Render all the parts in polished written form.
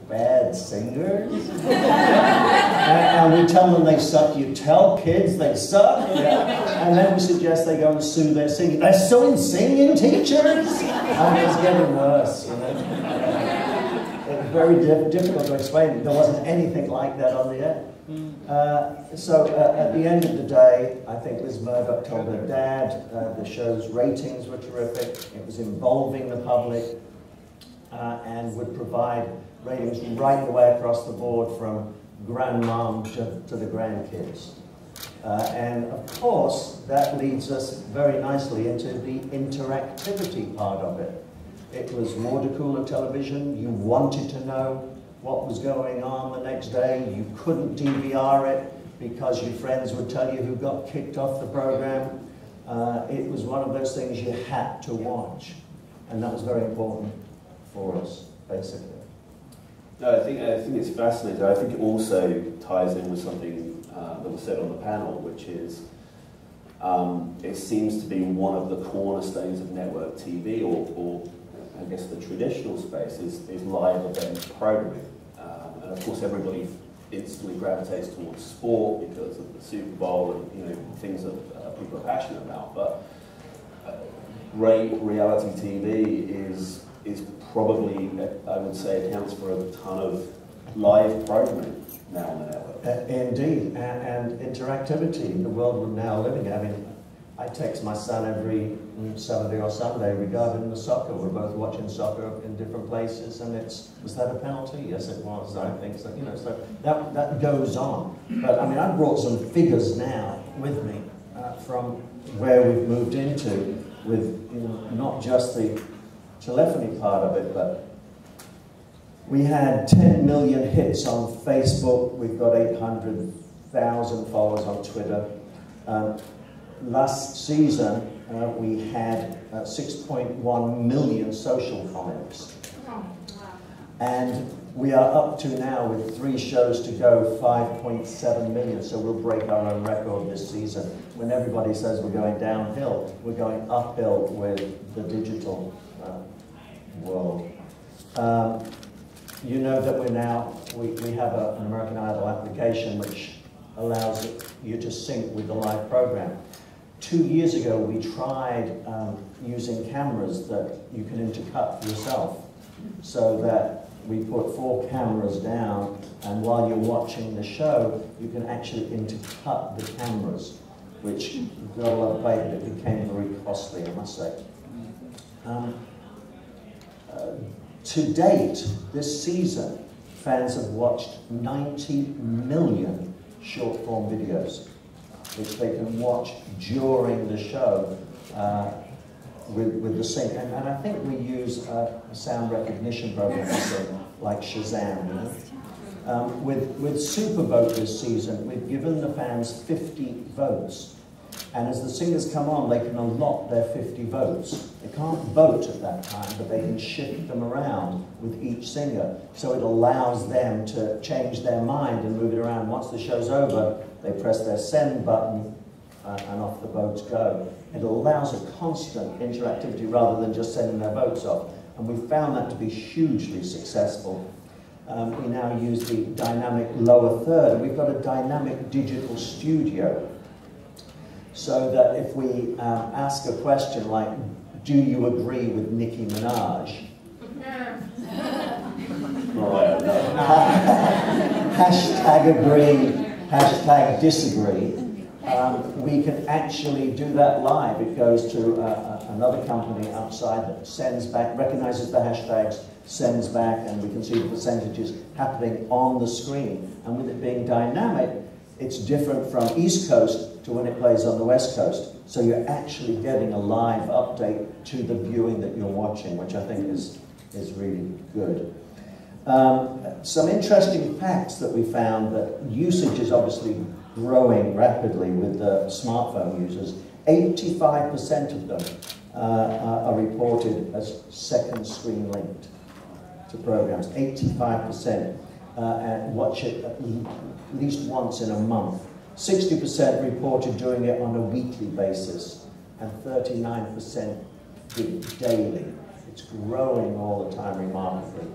bad singers. and we tell them they suck. You tell kids they suck. Yeah. And then we suggest they go and sue their singing. They're suing singing teachers? And it's getting worse, you know. It's very difficult to explain. There wasn't anything like that on the air. So at the end of the day, I think Liz Murdoch told her dad the show's ratings were terrific. It was involving the public and would provide ratings right the way across the board from grandmom to the grandkids. And of course, that leads us very nicely into the interactivity part of it. It was water cooler television. You wanted to know what was going on the next day. You couldn't DVR it because your friends would tell you who got kicked off the program. It was one of those things you had to watch. And that was very important for us, basically. No, I think it's fascinating. I think it also ties in with something that was said on the panel, which is it seems to be one of the cornerstones of network TV, or I guess the traditional space, is live event programming. And of course everybody instantly gravitates towards sport because of the Super Bowl and things that people are passionate about. But great reality TV is probably, I would say, accounts for a ton of live programming now on the network. Indeed, and interactivity, the world we're now living in. I mean, I text my son every Saturday or Sunday regarding the soccer. We're both watching soccer in different places, and was that a penalty? Yes, it was. I think so. So that goes on. But I mean, I brought some figures now with me from where we've moved into, with not just the telephony part of it, but we had 10 million hits on Facebook. We've got 800,000 followers on Twitter. Last season, we had 6.1 million social comments. And we are up to now, with 3 shows to go, 5.7 million. So we'll break our own record this season. When everybody says we're going downhill, we're going uphill with the digital world. You know that we have an American Idol application which allows you to sync with the live program. 2 years ago, we tried using cameras that you can intercut yourself, so that we put 4 cameras down, and while you're watching the show, you can actually intercut the cameras, which got a lot of play, but it became very costly, I must say. To date, this season, fans have watched 90 million short-form videos, which they can watch during the show with the sync. And I think we use a sound recognition program like Shazam. With Supervote this season, we've given the fans 50 votes. And as the singers come on, they can allot their 50 votes. They can't vote at that time, but they can shift them around with each singer. So it allows them to change their mind and move it around. Once the show's over, they press their send button and off the votes go. It allows a constant interactivity rather than just sending their votes off. And we found that to be hugely successful. We now use the dynamic lower third, and we've got a dynamic digital studio. So that if we ask a question like, do you agree with Nicki Minaj? Hashtag agree, hashtag disagree. We can actually do that live. It goes to another company outside that sends back, recognizes the hashtags, sends back, and we can see the percentages happening on the screen. And with it being dynamic, it's different from East Coast to when it plays on the West Coast. So you're actually getting a live update to the viewing that you're watching, which I think is really good. Some interesting facts that we found: that usage is obviously growing rapidly with the smartphone users. 85% of them are reported as second screen linked to programs. 85%. And watch it at least once in a month. 60% reported doing it on a weekly basis, and 39% did daily. It's growing all the time remarkably.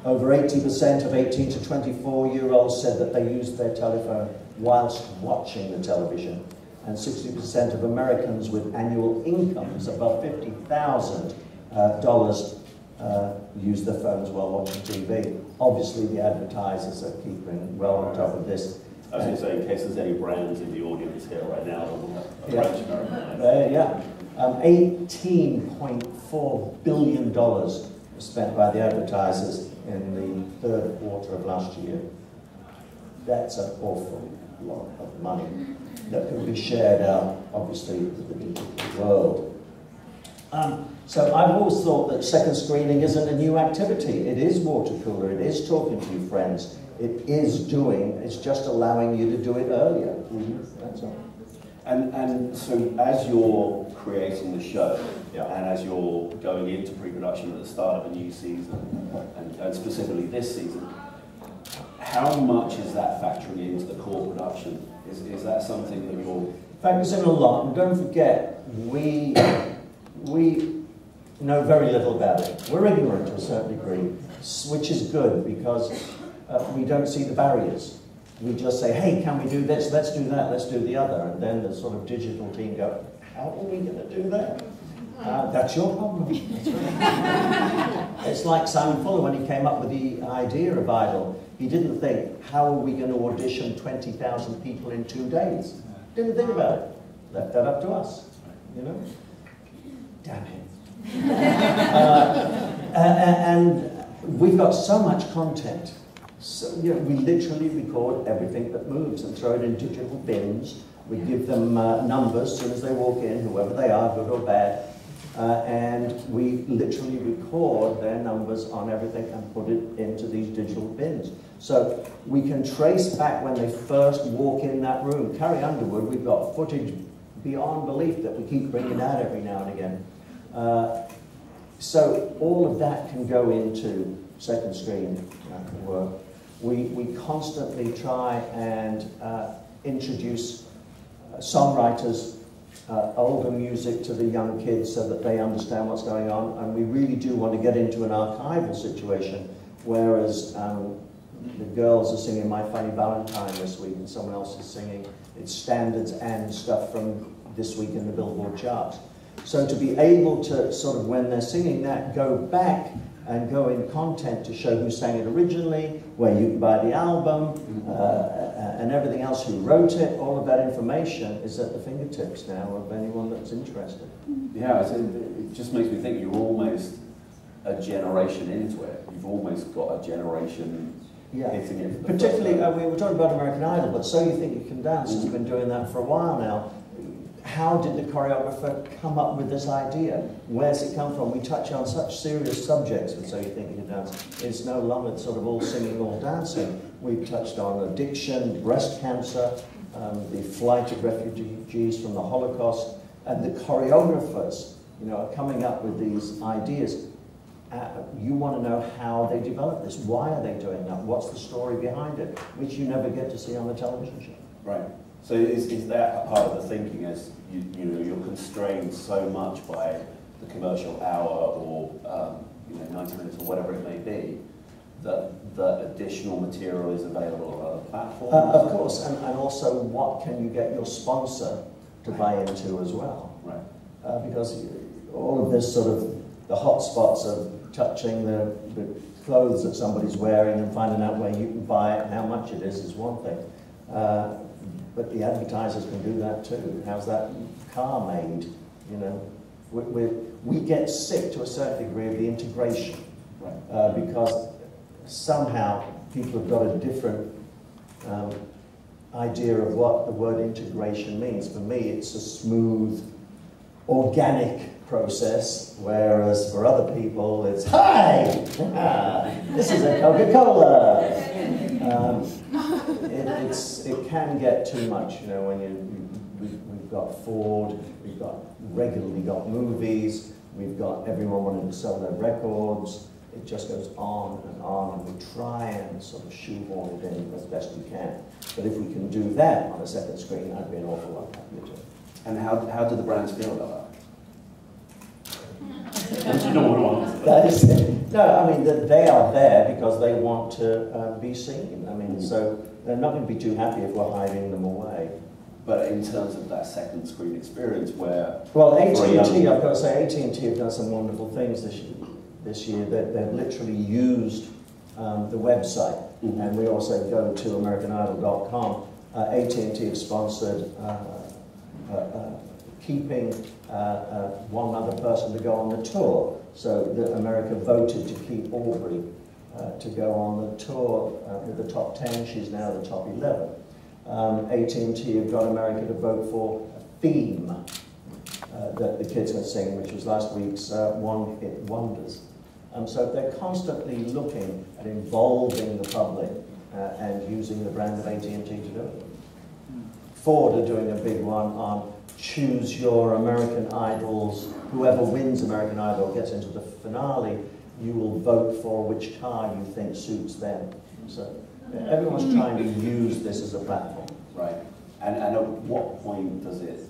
Over 80% of 18 to 24-year-olds said that they used their telephone whilst watching the television. And 60% of Americans with annual incomes above $50,000 use their phones while watching TV. Obviously, the advertisers are keeping well on top of this. I was going to say, in case there's any brands in the audience here right now that will approach American. Yeah. $18.4 billion was spent by the advertisers in the third quarter of last year. That's an awful lot of money that can be shared out, obviously, with the digital world. So I've always thought that second screening isn't a new activity. It is water cooler, it is talking to your friends, it is it's just allowing you to do it earlier. That's all. And so as you're creating the show, yeah, and as you're going into pre-production at the start of a new season, and specifically this season, how much is that factoring into the core production? Is that something that you're... Factors in a lot, and don't forget, we know very little about it. We're ignorant to a certain degree, which is good because we don't see the barriers. We just say, hey, can we do this? Let's do that, let's do the other. And then the sort of digital team go, how are we going to do that? That's your problem. It's like Simon Fuller when he came up with the idea of Idol. He didn't think, how are we going to audition 20,000 people in 2 days? Didn't think about it. Left that up to us, you know? Damn it. And we've got so much content. So, you know, we literally record everything that moves and throw it in digital bins. We give them numbers as soon as they walk in, whoever they are, good or bad. And we literally record their numbers on everything and put it into these digital bins. So we can trace back when they first walk in that room. Carrie Underwood, we've got footage beyond belief that we keep bringing out every now and again. So all of that can go into second screen work. We constantly try and introduce songwriters, older music to the young kids so that they understand what's going on, and we really do want to get into an archival situation, whereas the girls are singing My Funny Valentine this week and someone else is singing its standards and stuff from this week in the Billboard charts. So to be able to sort of, when they're singing that, go back and go in content to show who sang it originally, where you can buy the album, and everything else, who wrote it, all of that information is at the fingertips now of anyone that's interested. Yeah, it just makes me think you're almost a generation into it. You've almost got a generation hitting it. Particularly, we were talking about American Idol, but So You Think You Can Dance has been doing that for a while now. How did the choreographer come up with this idea? Where's it come from? We touch on such serious subjects with So You Think You Can Dance. It's no longer sort of all singing, all dancing. We've touched on addiction, breast cancer, the flight of refugees from the Holocaust, and the choreographers, you know, are coming up with these ideas. You want to know how they developed this. Why are they doing that? What's the story behind it? Which you never get to see on the television show. Right. So is that a part of the thinking, as you know, you're constrained so much by the commercial hour or 90 minutes or whatever it may be, that additional material is available on other platforms? Of course, and also what can you get your sponsor to buy into as well? Right. Because all of this sort of, the hot spots of touching the clothes that somebody's wearing and finding out where you can buy it and how much it is one thing. But the advertisers can do that too. How's that car made? You know, we get sick to a certain degree of the integration, right? Because somehow people have got a different idea of what the word integration means. For me, it's a smooth, organic process, whereas for other people, it's, hi, this is a Coca-Cola. It can get too much, you know, when we've got Ford, we've regularly got movies, we've got everyone wanting to sell their records. It just goes on, and we try and sort of shoehorn it in as best we can. But if we can do that on a second screen, I'd be an awful lot happier too. And how do the brands feel about that? You don't want to answer. That is it. No, I mean, they are there because they want to be seen. I mean, so they're not going to be too happy if we're hiding them away. But in terms of that second screen experience where... Well, AT&T, I've got to say, AT&T have done some wonderful things this year. They've literally used the website, and we also go to AmericanIdol.com. AT&T have sponsored keeping one other person to go on the tour. So America voted to keep Aubrey to go on the tour with the top 10. She's now the top 11. AT&T have got America to vote for a theme that the kids can sing, which was last week's One Hit Wonders. So they're constantly looking at involving the public and using the brand of AT&T to do it. Ford are doing a big one on choose your American Idols. Whoever wins American Idol gets into the finale. You will vote for which car you think suits them. So everyone's trying to use this as a platform. Right. And at what point does it